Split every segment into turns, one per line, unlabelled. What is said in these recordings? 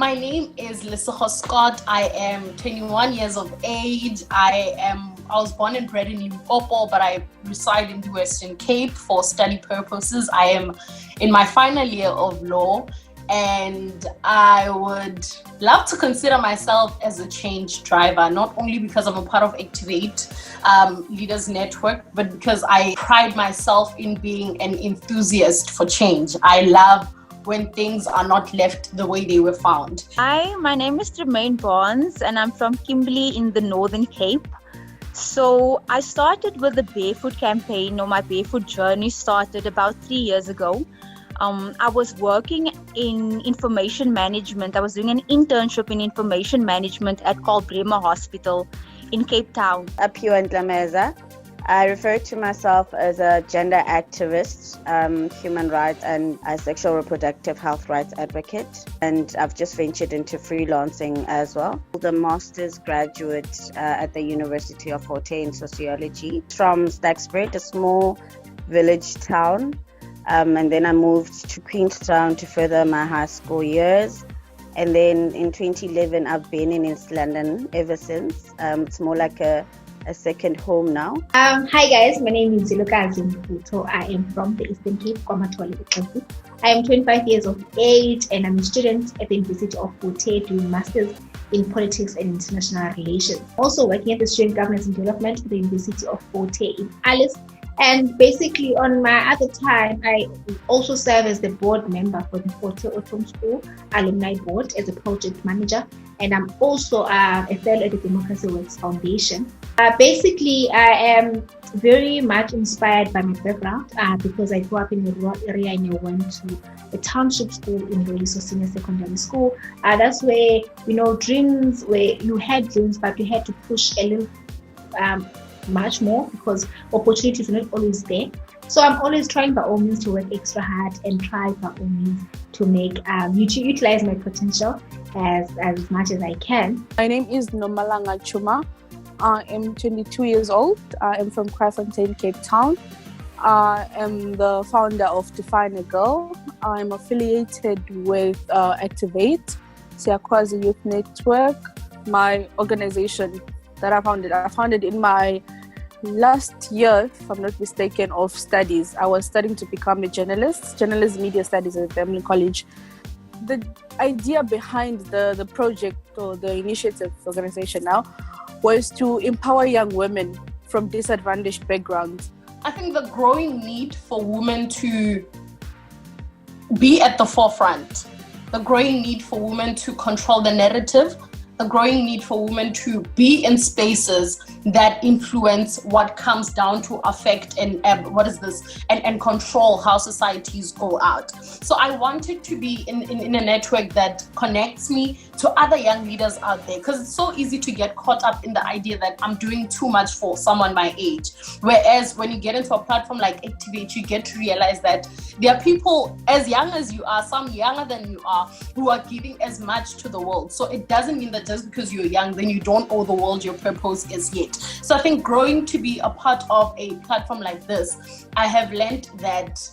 My name is Lesotho Scott. I am 21 years of age. I was born and bred in Limpopo, but I reside in the Western Cape for study purposes. I am in my final year of law, and I would love to consider myself as a change driver, not only because I'm a part of Activate Leaders Network, but because I pride myself in being an enthusiast for change. I love when things are not left the way they were found.
Hi, my name is Tremaine Barnes, and I'm from Kimberley in the Northern Cape. So I started with the Barefoot Campaign, or my barefoot journey started about 3 years ago. I was working in information management. I was doing an internship in information management at Bremer Hospital in Cape Town.
Apio and Lameza. I refer to myself as a gender activist, human rights and a sexual reproductive health rights advocate. And I've just ventured into freelancing as well. The master's graduate at the University of Forte in sociology from Stagsbury, a small village town. And then I moved to Queenstown to further my high school years. And then in 2011, I've been in East London ever since. It's more like a second home now.
Hi guys, my name is Zilukazi Mputo. I am from the Eastern Cape, Kwamatwali. I am 25 years of age and I'm a student at the University of Forte doing masters in politics and international relations. Also working at the Student Governance and Development at the University of Forte in Alice. And basically on my other time, I also serve as the board member for the Forte Autumn School Alumni Board as a project manager. And I'm also a fellow at the Democracy Works Foundation. Basically, I am very much inspired by my background because I grew up in a rural area and I went to a township school in Roliso Senior Secondary School. That's where, dreams, where you had dreams, but you had to push a little much more because opportunities are not always there. So I'm always trying by all means to work extra hard and try by all means to make utilize my potential as much as I can.
My name is Nomalanga Chuma. I am 22 years old. I am from Kraaifontein, Cape Town. I am the founder of Define a Girl. I'm affiliated with Activate, Siakwazi Youth Network, my organization that I founded in my last year, if I'm not mistaken, of studies. I was studying to become a journalist media studies at Family College. The idea behind the project or the initiative organization now was to empower young women from disadvantaged backgrounds.
I think the growing need for women to be at the forefront, the growing need for women to control the narrative, the growing need for women to be in spaces that influence what comes down to affect and control how societies go out. So I wanted to be in a network that connects me to other young leaders out there, because it's so easy to get caught up in the idea that I'm doing too much for someone my age. Whereas when you get into a platform like Activate, you get to realize that there are people as young as you are, some younger than you are, who are giving as much to the world. So it doesn't mean that just because you're young, then you don't owe the world your purpose as yet. So I think growing to be a part of a platform like this, I have learned that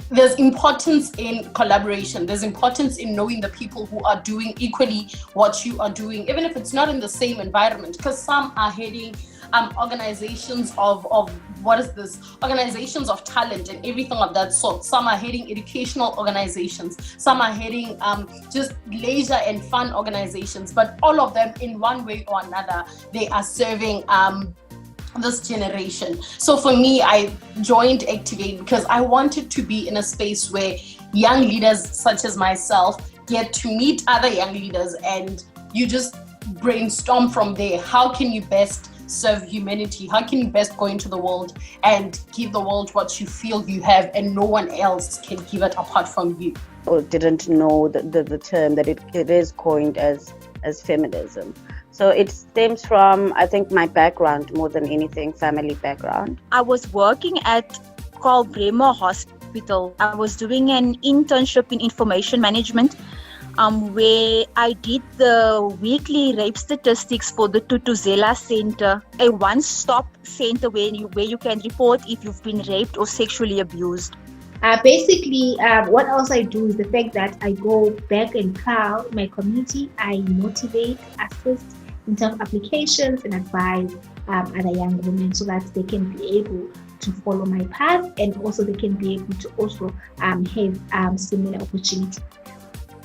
there's importance in collaboration. There's importance in knowing the people who are doing equally what you are doing, even if it's not in the same environment, because some are heading organizations of organizations of talent and everything of that sort. Some are heading educational organizations. Some are heading just leisure and fun organizations. But all of them, in one way or another, they are serving this generation. So for me, I joined Activate because I wanted to be in a space where young leaders such as myself get to meet other young leaders, and you just brainstorm from there. How can you best serve humanity? How can you best go into the world and give the world what you feel you have and no one else can give it apart from you?
Or didn't know the term that it is coined as feminism. So it stems from, I think, my background more than anything, family background.
I was working at Bremer Hospital. I was doing an internship in information management where I did the weekly rape statistics for the Tutuzela Center, a one-stop center where you can report if you've been raped or sexually abused.
Basically, what else I do is the fact that I go back and call my community. I motivate, assist in terms of applications and advise other young women so that they can be able to follow my path, and also they can be able to also have similar opportunities.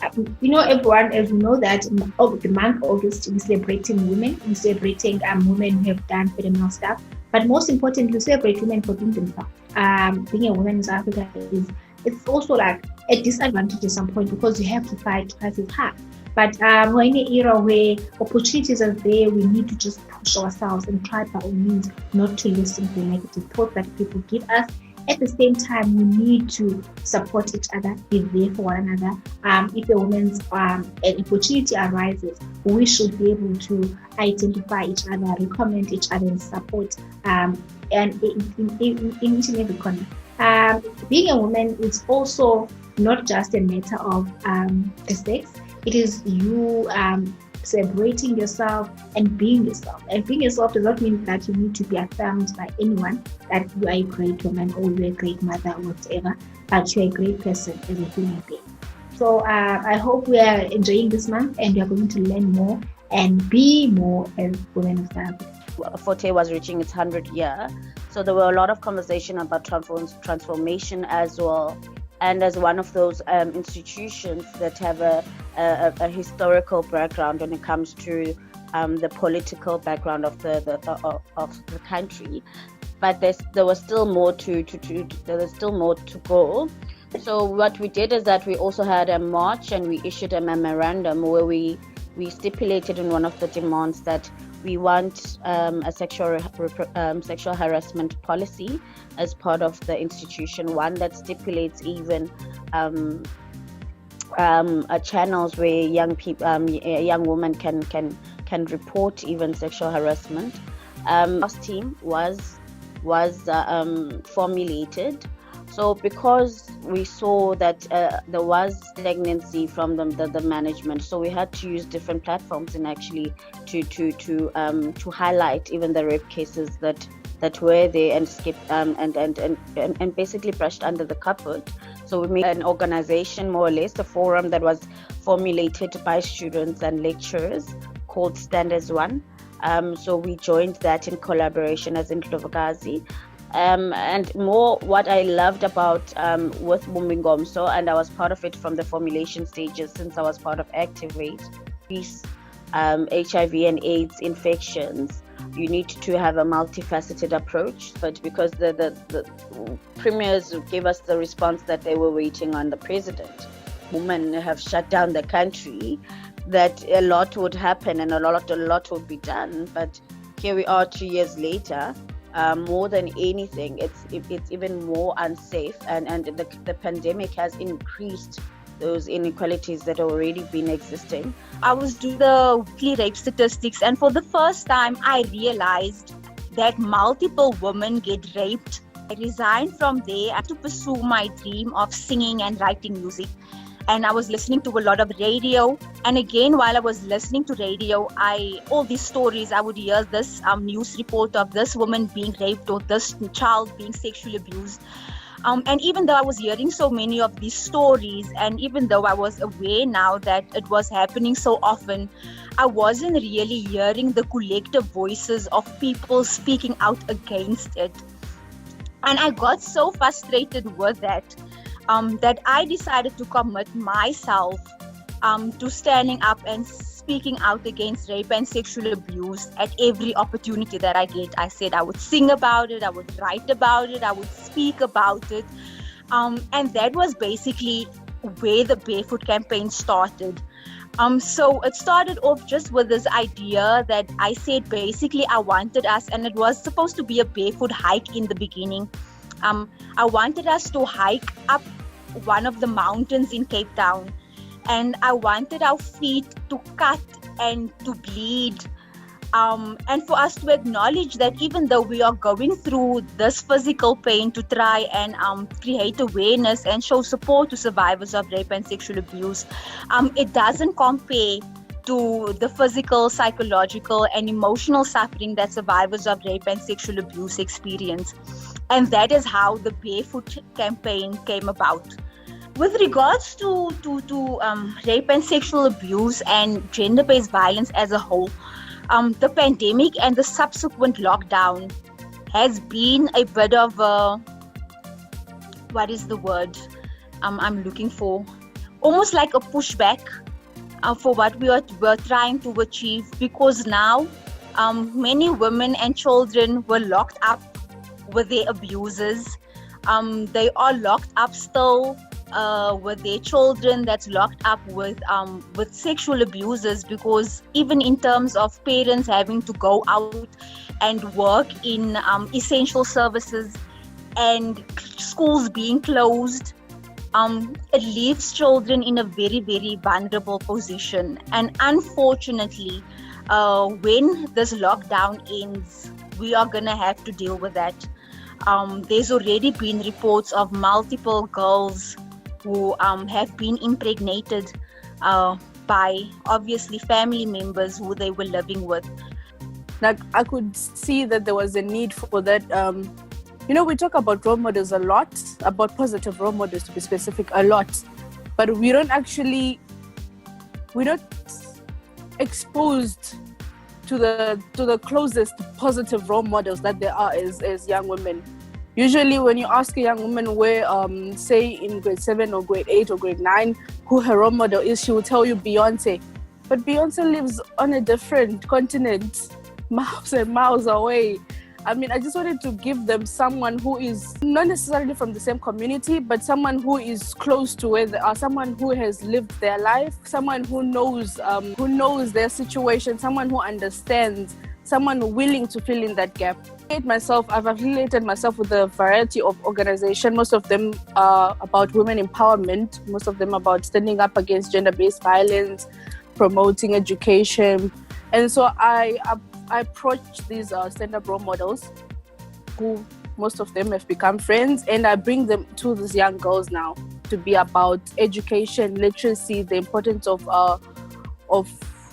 Everyone, as we know that the month August, we're celebrating women. We're celebrating women who have done phenomenal stuff. But most importantly, we celebrate women for being themselves. Being a woman in South Africa it's also like a disadvantage at some point because you have to fight twice as hard. But we're in an era where opportunities are there. We need to just push ourselves and try by all means not to listen to the negative thoughts that people give us. At the same time, we need to support each other, be there for one another. If a woman's an opportunity arises, we should be able to identify each other, recommend each other, and support and in each and every corner. Being a woman is also not just a matter of the sex. It is you celebrating yourself and being yourself. And being yourself does not mean that you need to be affirmed by anyone that you are a great woman or you're a great mother or whatever, but you're a great person as a human being. So I hope we are enjoying this month and we are going to learn more and be more as women of South Africa.
Forte was reaching its 100th year, so there were a lot of conversation about transformation as well. And as one of those institutions that have a historical background when it comes to the political background of the country, but there was still more to go. So what we did is that we also had a march and we issued a memorandum where we stipulated in one of the demands that we want a sexual harassment policy as part of the institution, one that stipulates even channels where young women can report even sexual harassment. Last team was formulated. So because we saw that there was stagnancy from the management, so we had to use different platforms and actually to highlight even the rape cases that were there and skipped and basically brushed under the carpet. So we made an organization, more or less, a forum that was formulated by students and lecturers called Stand as One. So we joined that in collaboration as Indlovukazi. And more what I loved about with Bumbingomso, and I was part of it from the formulation stages since I was part of Activators, HIV and AIDS infections, you need to have a multifaceted approach. But because the premiers gave us the response that they were waiting on the president, women have shut down the country, that a lot would happen and a lot would be done. But here we are 2 years later. More than anything, it's even more unsafe, and the pandemic has increased those inequalities that have already been existing.
I was doing the weekly rape statistics, and for the first time I realized that multiple women get raped. I resigned from there to pursue my dream of singing and writing music. And I was listening to a lot of radio. And again, while I was listening to radio, all these stories, I would hear this news report of this woman being raped or this child being sexually abused. And even though I was hearing so many of these stories, and even though I was aware now that it was happening so often, I wasn't really hearing the collective voices of people speaking out against it. And I got so frustrated with that. That I decided to commit myself to standing up and speaking out against rape and sexual abuse at every opportunity that I get. I said I would sing about it, I would write about it, I would speak about it. And that was basically where the Barefoot Campaign started. So it started off just with this idea that I said basically I wanted us, and it was supposed to be a barefoot hike in the beginning. I wanted us to hike up one of the mountains in Cape Town, and I wanted our feet to cut and to bleed, and for us to acknowledge that even though we are going through this physical pain, to try and create awareness and show support to survivors of rape and sexual abuse, it doesn't compare to the physical, psychological and emotional suffering that survivors of rape and sexual abuse experience. And that is how the Barefoot Campaign came about. With regards to rape and sexual abuse and gender-based violence as a whole, the pandemic and the subsequent lockdown has been a bit of a, what is the word I'm looking for? Almost like a pushback for what we're trying to achieve, because now many women and children were locked up with their abusers. They are locked up still with their children that's locked up with sexual abusers, because even in terms of parents having to go out and work in essential services and schools being closed, it leaves children in a very, very vulnerable position. And unfortunately, when this lockdown ends, we are going to have to deal with that. There's already been reports of multiple girls who have been impregnated by obviously family members who they were living with.
Like, I could see that there was a need for that. We talk about role models a lot, about positive role models to be specific, a lot, but we're not exposed to the closest positive role models that there are as young women. Usually when you ask a young woman where, say in grade 7 or grade 8 or grade 9, who her role model is, she will tell you Beyonce. But Beyonce lives on a different continent, miles and miles away. I mean, I just wanted to give them someone who is not necessarily from the same community, but someone who is close to where they are, someone who has lived their life, someone who knows their situation, someone who understands, someone willing to fill in that gap. I've affiliated myself with a variety of organizations. Most of them are about women empowerment, most of them about standing up against gender-based violence, promoting education. And so I approach these stand-up role models, who most of them have become friends, and I bring them to these young girls now to be about education, literacy, the importance of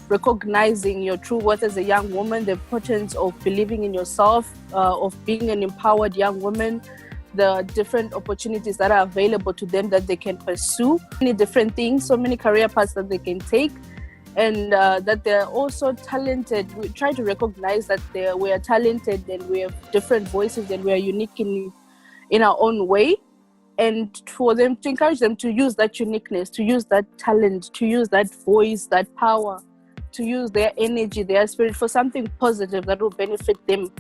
recognizing your true worth as a young woman, the importance of believing in yourself, of being an empowered young woman, the different opportunities that are available to them that they can pursue, many different things, so many career paths that they can take, and that they're also talented. We try to recognize that we are talented and we have different voices and we are unique in our own way, and for them to encourage them to use that uniqueness, to use that talent, to use that voice, that power, to use their energy, their spirit for something positive that will benefit them.